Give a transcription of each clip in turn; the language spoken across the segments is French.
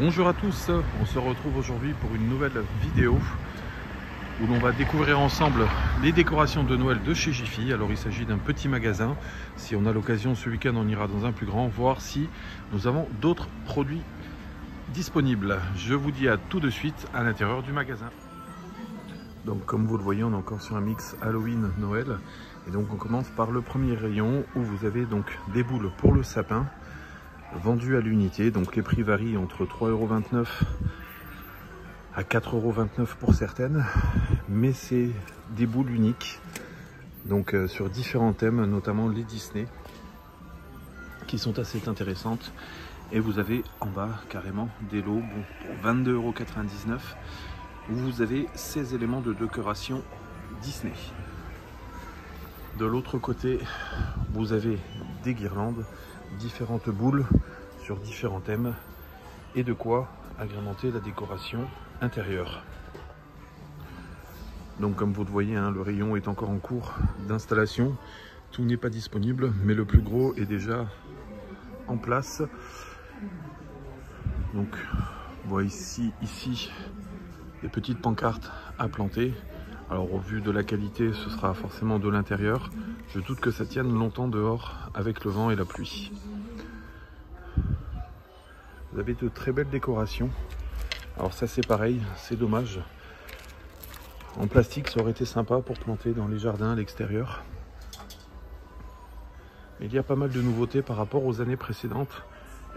Bonjour à tous, on se retrouve aujourd'hui pour une nouvelle vidéo où l'on va découvrir ensemble les décorations de Noël de chez Jiffy. Alors il s'agit d'un petit magasin, si on a l'occasion ce week-end on ira dans un plus grand, voir si nous avons d'autres produits disponibles. Je vous dis à tout de suite à l'intérieur du magasin. Donc comme vous le voyez, on est encore sur un mix Halloween Noël. Et donc on commence par le premier rayon où vous avez donc des boules pour le sapin vendues à l'unité. Donc les prix varient entre 3,29 € à 4,29 € pour certaines. Mais c'est des boules uniques. Donc sur différents thèmes, notamment les Disney, qui sont assez intéressantes. Et vous avez en bas carrément des lots pour 22,99 € où vous avez ces éléments de décoration Disney. De l'autre côté, vous avez des guirlandes, différentes boules sur différents thèmes et de quoi agrémenter la décoration intérieure. Donc comme vous le voyez, le rayon est encore en cours d'installation. Tout n'est pas disponible, mais le plus gros est déjà en place. Donc on voit ici des petites pancartes à planter. Alors au vu de la qualité, ce sera forcément de l'intérieur. Je doute que ça tienne longtemps dehors avec le vent et la pluie. Vous avez de très belles décorations. Alors ça c'est pareil, c'est dommage. En plastique ça aurait été sympa pour planter dans les jardins à l'extérieur. Il y a pas mal de nouveautés par rapport aux années précédentes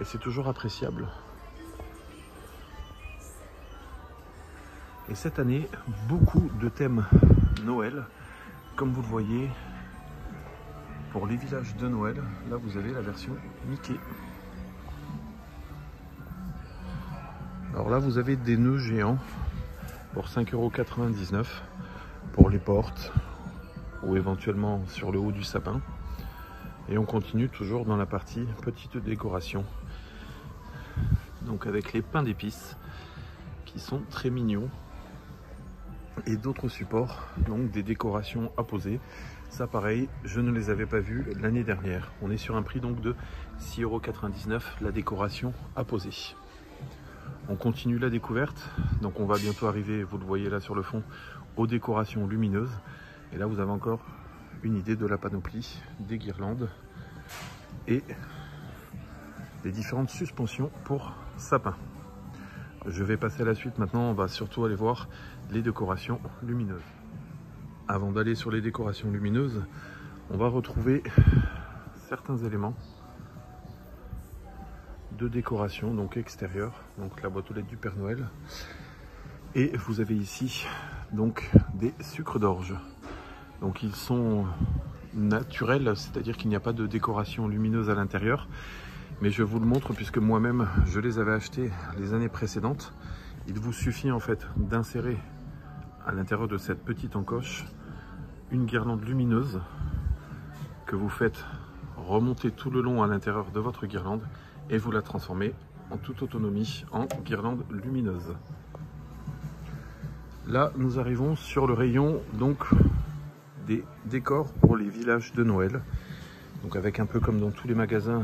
et c'est toujours appréciable. Et cette année, beaucoup de thèmes Noël, comme vous le voyez, pour les villages de Noël. Là, vous avez la version Mickey. Alors là, vous avez des nœuds géants pour 5,99 € pour les portes ou éventuellement sur le haut du sapin. Et on continue toujours dans la partie petite décoration. Donc avec les pains d'épices qui sont très mignons. Et d'autres supports, donc des décorations à poser. Ça pareil, je ne les avais pas vus l'année dernière. On est sur un prix donc de 6,99 € la décoration à poser. On continue la découverte, donc on va bientôt arriver, vous le voyez là sur le fond, aux décorations lumineuses. Et là vous avez encore une idée de la panoplie, des guirlandes et des différentes suspensions pour sapin. Je vais passer à la suite maintenant, on va surtout aller voir les décorations lumineuses. Avant d'aller sur les décorations lumineuses, on va retrouver certains éléments de décoration donc extérieure, donc la boîte aux lettres du Père Noël. Et vous avez ici donc des sucres d'orge. Donc ils sont naturels, c'est-à-dire qu'il n'y a pas de décoration lumineuse à l'intérieur. Mais je vous le montre puisque moi-même je les avais achetés les années précédentes. Il vous suffit en fait d'insérer à l'intérieur de cette petite encoche une guirlande lumineuse que vous faites remonter tout le long à l'intérieur de votre guirlande et vous la transformez en toute autonomie en guirlande lumineuse. Là nous arrivons sur le rayon donc des décors pour les villages de Noël. Donc avec un peu comme dans tous les magasins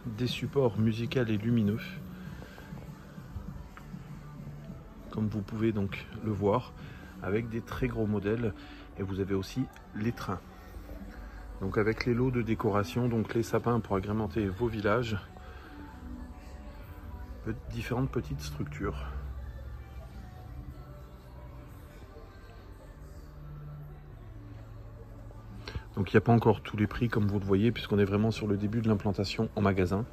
des supports musicaux et lumineux, comme vous pouvez donc le voir, avec des très gros modèles. Et vous avez aussi les trains. Donc avec les lots de décoration, donc les sapins pour agrémenter vos villages, différentes petites structures. Donc il n'y a pas encore tous les prix comme vous le voyez, puisqu'on est vraiment sur le début de l'implantation en magasin.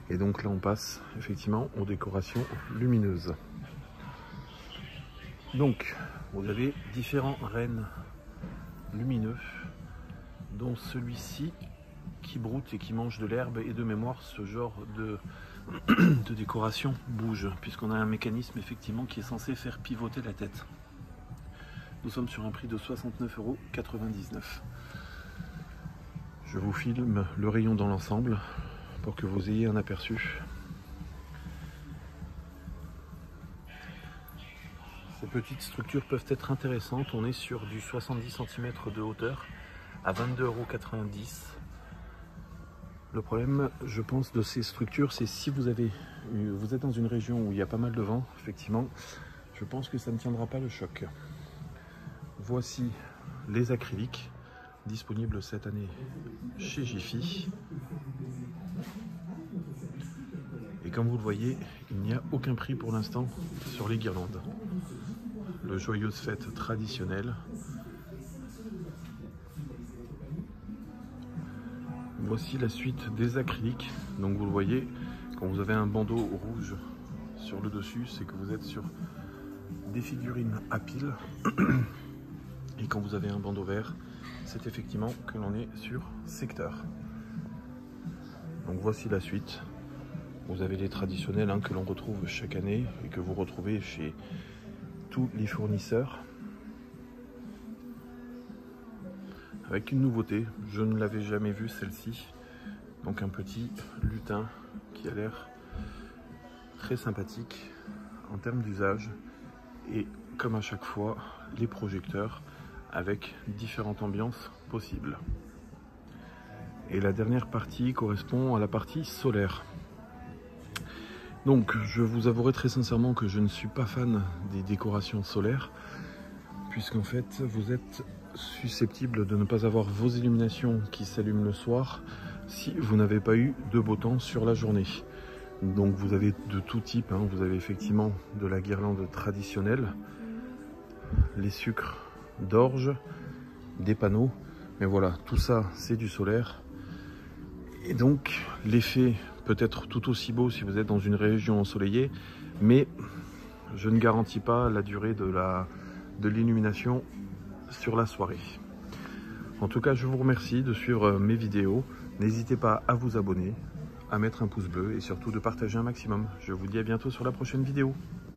Et donc là on passe effectivement aux décorations lumineuses. Donc vous avez différents rennes lumineux, dont celui-ci qui broute et qui mange de l'herbe. Et de mémoire, ce genre de décoration bouge, puisqu'on a un mécanisme effectivement qui est censé faire pivoter la tête. Nous sommes sur un prix de 69,99 €. Je vous filme le rayon dans l'ensemble pour que vous ayez un aperçu. Ces petites structures peuvent être intéressantes. On est sur du 70 cm de hauteur à 22,90 € Le problème, je pense, de ces structures, c'est si vous êtes dans une région où il y a pas mal de vent, effectivement, je pense que ça ne tiendra pas le choc. Voici les acryliques disponibles cette année chez Jiffy. Et comme vous le voyez, il n'y a aucun prix pour l'instant sur les guirlandes. Le joyeuse fête traditionnelle. Voici la suite des acryliques. Donc vous le voyez, quand vous avez un bandeau rouge sur le dessus, c'est que vous êtes sur des figurines à piles. Et quand vous avez un bandeau vert, c'est effectivement que l'on est sur secteur. Donc voici la suite. Vous avez les traditionnels que l'on retrouve chaque année et que vous retrouvez chez tous les fournisseurs. Avec une nouveauté, je ne l'avais jamais vue celle-ci. Donc un petit lutin qui a l'air très sympathique en termes d'usage. Et comme à chaque fois, les projecteurs avec différentes ambiances possibles. Et la dernière partie correspond à la partie solaire. Donc je vous avouerai très sincèrement que je ne suis pas fan des décorations solaires, puisqu'en fait vous êtes susceptible de ne pas avoir vos illuminations qui s'allument le soir si vous n'avez pas eu de beau temps sur la journée. Donc vous avez de tout type, vous avez effectivement de la guirlande traditionnelle, les sucres d'orge, des panneaux, mais voilà, tout ça c'est du solaire. Et donc l'effet peut être tout aussi beau si vous êtes dans une région ensoleillée, mais je ne garantis pas la durée de l'illumination sur la soirée. En tout cas, je vous remercie de suivre mes vidéos. N'hésitez pas à vous abonner, à mettre un pouce bleu et surtout de partager un maximum. Je vous dis à bientôt sur la prochaine vidéo.